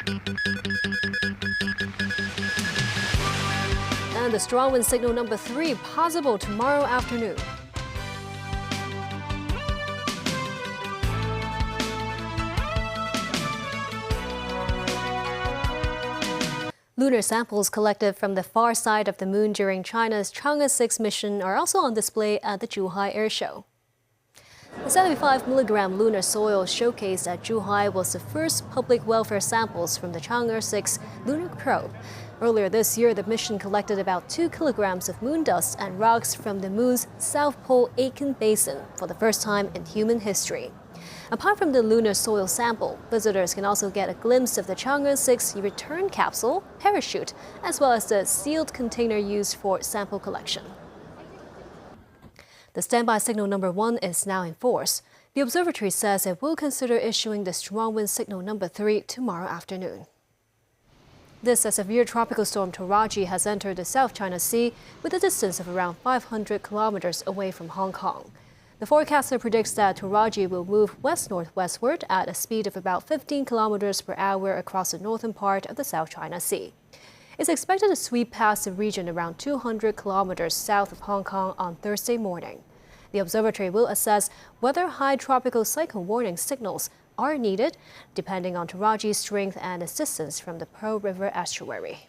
And the strong wind signal number 3 possible tomorrow afternoon. Lunar samples collected from the far side of the moon during China's Chang'e 6 mission are also on display at the Zhuhai Air Show. The 75-milligram lunar soil showcased at Zhuhai was the first public welfare samples from the Chang'e 6 lunar probe. Earlier this year, the mission collected about 2 kilograms of moon dust and rocks from the moon's South Pole Aitken Basin for the first time in human history. Apart from the lunar soil sample, visitors can also get a glimpse of the Chang'e 6 return capsule, parachute, as well as the sealed container used for sample collection. The standby signal number 1 is now in force. The observatory says it will consider issuing the strong wind signal number 3 tomorrow afternoon. This severe tropical storm Toraji has entered the South China Sea with a distance of around 500 kilometers away from Hong Kong. The forecaster predicts that Toraji will move west-northwestward at a speed of about 15 kilometers per hour across the northern part of the South China Sea. It's expected to sweep past the region around 200 kilometers south of Hong Kong on Thursday morning. The observatory will assess whether high tropical cyclone warning signals are needed, depending on Toraji's strength and assistance from the Pearl River estuary.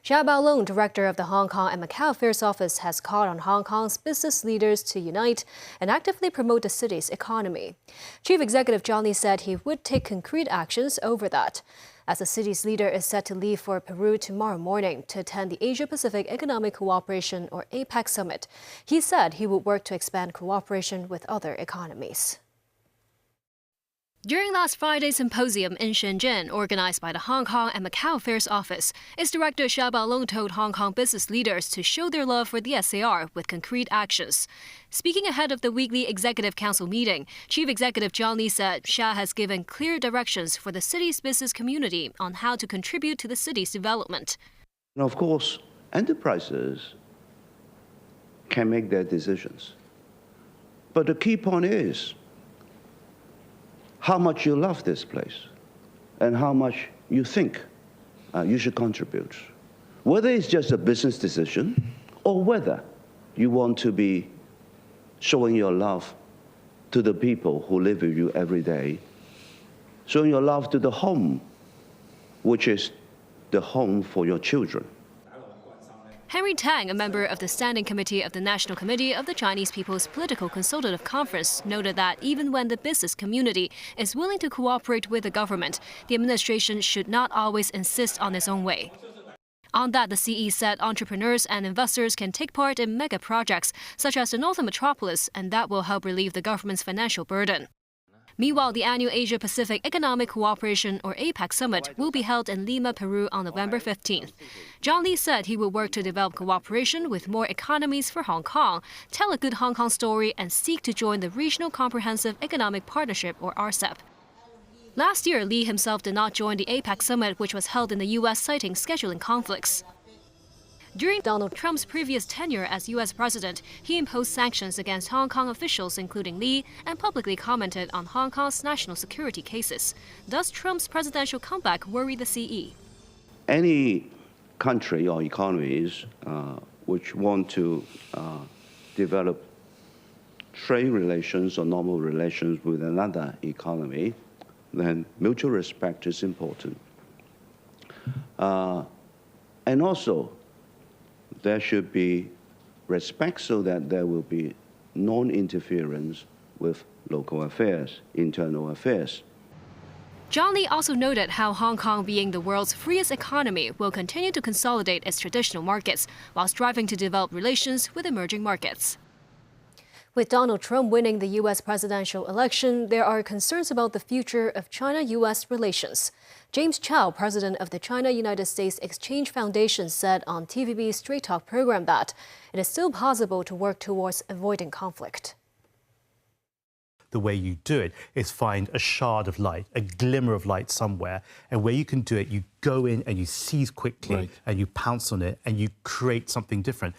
Xia Baolong, director of the Hong Kong and Macau Affairs Office, has called on Hong Kong's business leaders to unite and actively promote the city's economy. Chief Executive John Lee said he would take concrete actions over that. As the city's leader is set to leave for Peru tomorrow morning to attend the Asia-Pacific Economic Cooperation or APEC summit, he said he would work to expand cooperation with other economies. During last Friday's symposium in Shenzhen, organized by the Hong Kong and Macau Affairs Office, its director Xia Baolong told Hong Kong business leaders to show their love for the SAR with concrete actions. Speaking ahead of the weekly Executive Council meeting, Chief Executive John Lee said Xia has given clear directions for the city's business community on how to contribute to the city's development. And of course, enterprises can make their decisions. But the key point is how much you love this place and how much you think you should contribute. Whether it's just a business decision or whether you want to be showing your love to the people who live with you every day, showing your love to the home, which is the home for your children. Henry Tang, a member of the Standing Committee of the National Committee of the Chinese People's Political Consultative Conference, noted that even when the business community is willing to cooperate with the government, the administration should not always insist on its own way. On that, the CE said entrepreneurs and investors can take part in mega projects such as the Northern Metropolis, and that will help relieve the government's financial burden. Meanwhile, the annual Asia-Pacific Economic Cooperation or APEC summit will be held in Lima, Peru on November 15th. John Lee said he will work to develop cooperation with more economies for Hong Kong, tell a good Hong Kong story, and seek to join the Regional Comprehensive Economic Partnership or RCEP. Last year, Lee himself did not join the APEC summit, which was held in the U.S., citing scheduling conflicts. During Donald Trump's previous tenure as U.S. president, he imposed sanctions against Hong Kong officials, including Lee, and publicly commented on Hong Kong's national security cases. Does Trump's presidential comeback worry the CE? Any country or economies which want to develop trade relations or normal relations with another economy, then mutual respect is important. And also, there should be respect so that there will be non-interference with local affairs, internal affairs. John Lee also noted how Hong Kong, being the world's freest economy, will continue to consolidate its traditional markets while striving to develop relations with emerging markets. With Donald Trump winning the U.S. presidential election, there are concerns about the future of China-U.S. relations. James Chow, president of the China-United States Exchange Foundation, said on TVB's Straight Talk program that it is still possible to work towards avoiding conflict. The way you do it is find a shard of light, a glimmer of light somewhere, and where you can do it, you go in and you seize quickly, and you pounce on it and you create something different.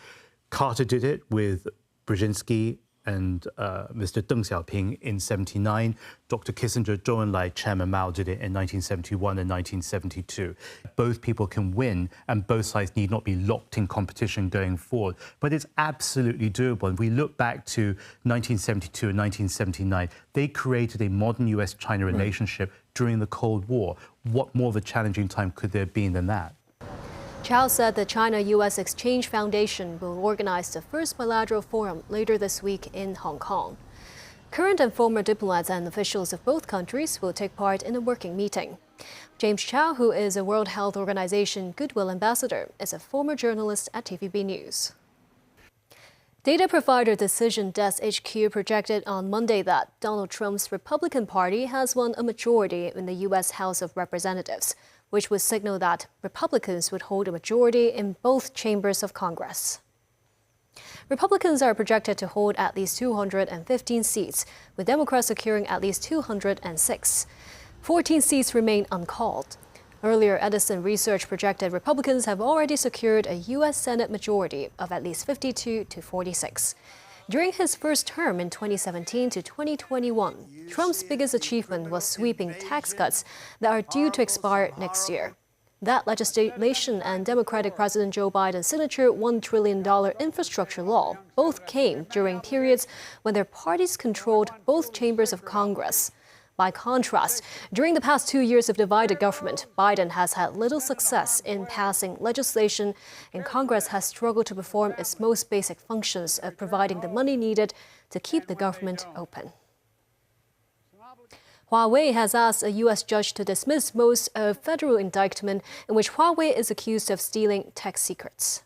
Carter did it with Brzezinski and Mr. Deng Xiaoping in 79. Dr. Kissinger, Zhou Enlai, Chairman Mao did it in 1971 and 1972. Both people can win, and both sides need not be locked in competition going forward. But it's absolutely doable. And we look back to 1972 and 1979. They created a modern US-China relationship during the Cold War. What more of a challenging time could there have been than that? Chow said the China-U.S. Exchange Foundation will organize the first bilateral forum later this week in Hong Kong. Current and former diplomats and officials of both countries will take part in a working meeting. James Chow, who is a World Health Organization Goodwill Ambassador, is a former journalist at TVB News. Data provider Decision Desk HQ projected on Monday that Donald Trump's Republican Party has won a majority in the U.S. House of Representatives, which would signal that Republicans would hold a majority in both chambers of Congress. Republicans are projected to hold at least 215 seats, with Democrats securing at least 206. 14 seats remain uncalled. Earlier, Edison Research projected Republicans have already secured a U.S. Senate majority of at least 52 to 46. During his first term in 2017 to 2021, Trump's biggest achievement was sweeping tax cuts that are due to expire next year. That legislation and Democratic President Joe Biden's signature $1 trillion infrastructure law both came during periods when their parties controlled both chambers of Congress. By contrast, during the past 2 years of divided government, Biden has had little success in passing legislation, and Congress has struggled to perform its most basic functions of providing the money needed to keep the government open. Huawei has asked a U.S. judge to dismiss most of federal indictment in which Huawei is accused of stealing tech secrets.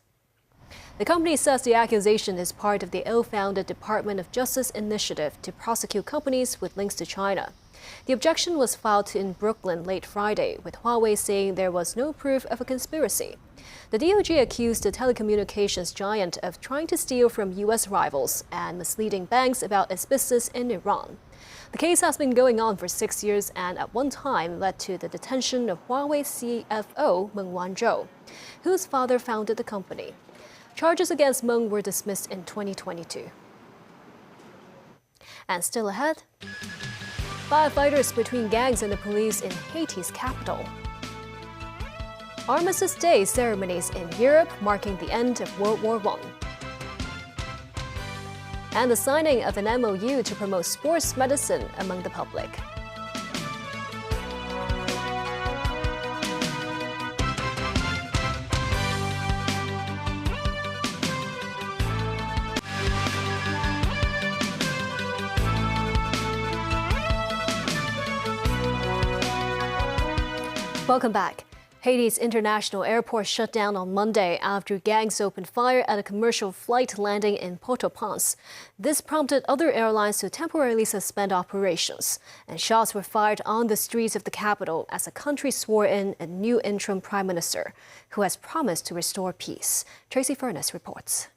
The company says the accusation is part of the ill-founded Department of Justice initiative to prosecute companies with links to China. The objection was filed in Brooklyn late Friday, with Huawei saying there was no proof of a conspiracy. The DOJ accused the telecommunications giant of trying to steal from U.S. rivals and misleading banks about its business in Iran. The case has been going on for 6 years and at one time led to the detention of Huawei CFO Meng Wanzhou, whose father founded the company. Charges against Meng were dismissed in 2022. And still ahead, firefighters between gangs and the police in Haiti's capital. Armistice Day ceremonies in Europe marking the end of World War I. And the signing of an MOU to promote sports medicine among the public. Welcome back. Haiti's international airport shut down on Monday after gangs opened fire at a commercial flight landing in Port-au-Prince. This prompted other airlines to temporarily suspend operations, and shots were fired on the streets of the capital as the country swore in a new interim prime minister, who has promised to restore peace. Tracy Furness reports.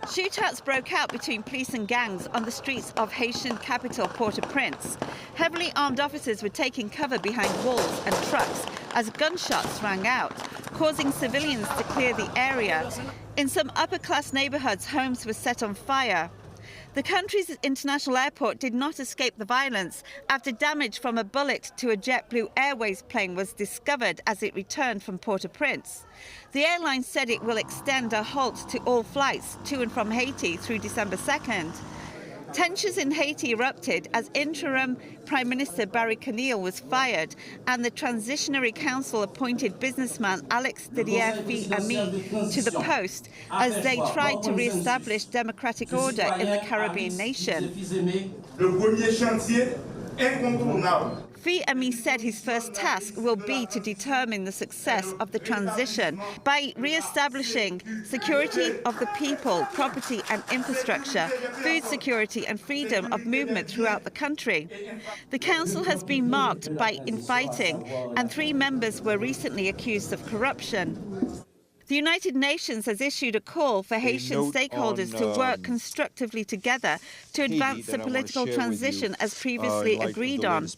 Shootouts broke out between police and gangs on the streets of Haitian capital Port-au-Prince. Heavily armed officers were taking cover behind walls and trucks as gunshots rang out, causing civilians to clear the area. In some upper-class neighborhoods, homes were set on fire. The country's international airport did not escape the violence after damage from a bullet to a JetBlue Airways plane was discovered as it returned from Port-au-Prince. The airline said it will extend a halt to all flights to and from Haiti through December 2nd. Tensions in Haiti erupted as interim Prime Minister Barry Conille was fired and the Transitionary Council appointed businessman Alex Didier-Fils-Ami to the post as they tried to re-establish democratic order in the Caribbean nation. Fils-Ami said his first task will be to determine the success of the transition by re-establishing security of the people, property and infrastructure, food security and freedom of movement throughout the country. The council has been marked by infighting and 3 members were recently accused of corruption. The United Nations has issued a call for Haitian stakeholders to work constructively together to advance the political transition as previously agreed on.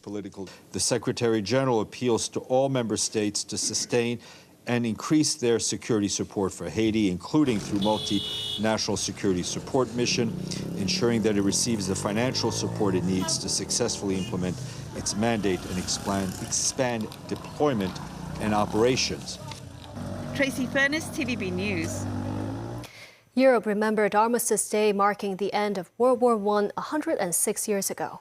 The Secretary General appeals to all member states to sustain and increase their security support for Haiti, including through multinational security support mission, ensuring that it receives the financial support it needs to successfully implement its mandate and expand deployment and operations. Tracy Furness, TVB News. Europe remembered Armistice Day, marking the end of World War I 106 years ago.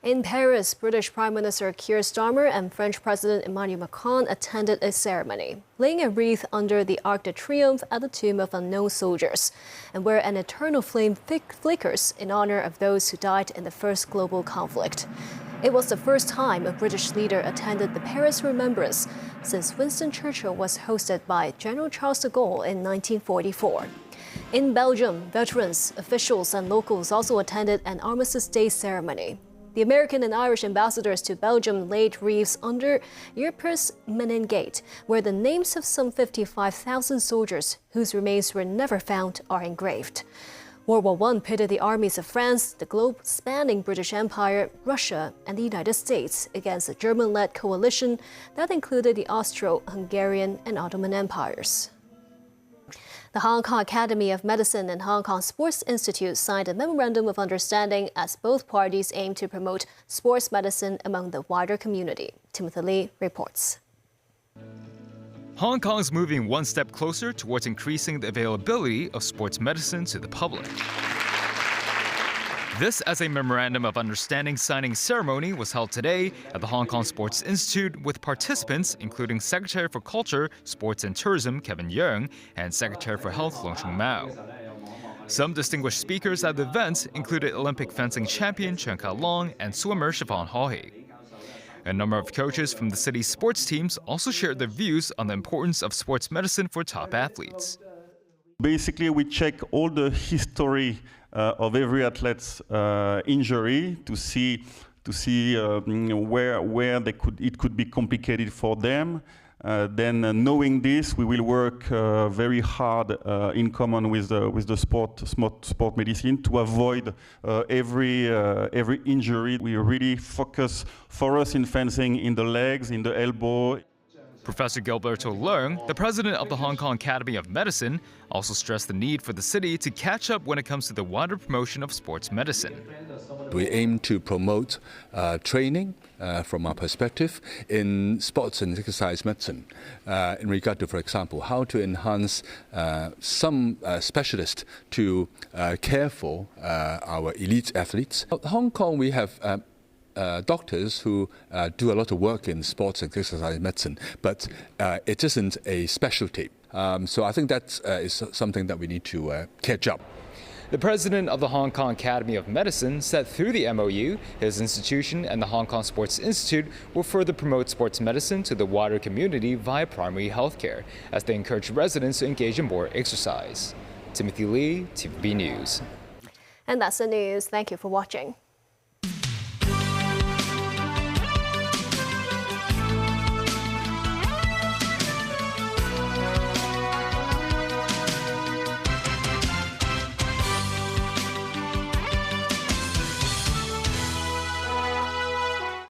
In Paris, British Prime Minister Keir Starmer and French President Emmanuel Macron attended a ceremony, laying a wreath under the Arc de Triomphe at the Tomb of Unknown Soldiers, and where an eternal flame flickers in honor of those who died in the first global conflict. It was the first time a British leader attended the Paris Remembrance since Winston Churchill was hosted by General Charles de Gaulle in 1944. In Belgium, veterans, officials, and locals also attended an Armistice Day ceremony. The American and Irish ambassadors to Belgium laid wreaths under Ypres Menin Gate, where the names of some 55,000 soldiers whose remains were never found are engraved. World War I pitted the armies of France, the globe-spanning British Empire, Russia, and the United States against a German-led coalition that included the Austro-Hungarian and Ottoman empires. The Hong Kong Academy of Medicine and Hong Kong Sports Institute signed a memorandum of understanding as both parties aim to promote sports medicine among the wider community. Timothy Lee reports. Hong Kong is moving one step closer towards increasing the availability of sports medicine to the public. This as a memorandum of understanding signing ceremony was held today at the Hong Kong Sports Institute with participants including Secretary for Culture, Sports and Tourism Kevin Yeung and Secretary for Health Leung Chung Mao. Some distinguished speakers at the event included Olympic fencing champion Chen Ka-long and swimmer Siobhan Haughey. A number of coaches from the city's sports teams also shared their views on the importance of sports medicine for top athletes. Basically, we check all the history of every athlete's injury to see where it could be complicated for them. Then, knowing this, we will work very hard in common with the sport medicine to avoid every injury. We really focus for us in fencing in the legs, in the elbow. Professor Gilberto Leung, the president of the Hong Kong Academy of Medicine, also stressed the need for the city to catch up when it comes to the wider promotion of sports medicine. We aim to promote training from our perspective in sports and exercise medicine in regard to, for example, how to enhance some specialists to care for our elite athletes. In Hong Kong, we have doctors who do a lot of work in sports and exercise medicine, but it isn't a specialty. So I think that is something that we need to catch up. The president of the Hong Kong Academy of Medicine said through the MOU, his institution and the Hong Kong Sports Institute will further promote sports medicine to the wider community via primary health care, as they encourage residents to engage in more exercise. Timothy Lee, TVB News. And that's the news. Thank you for watching.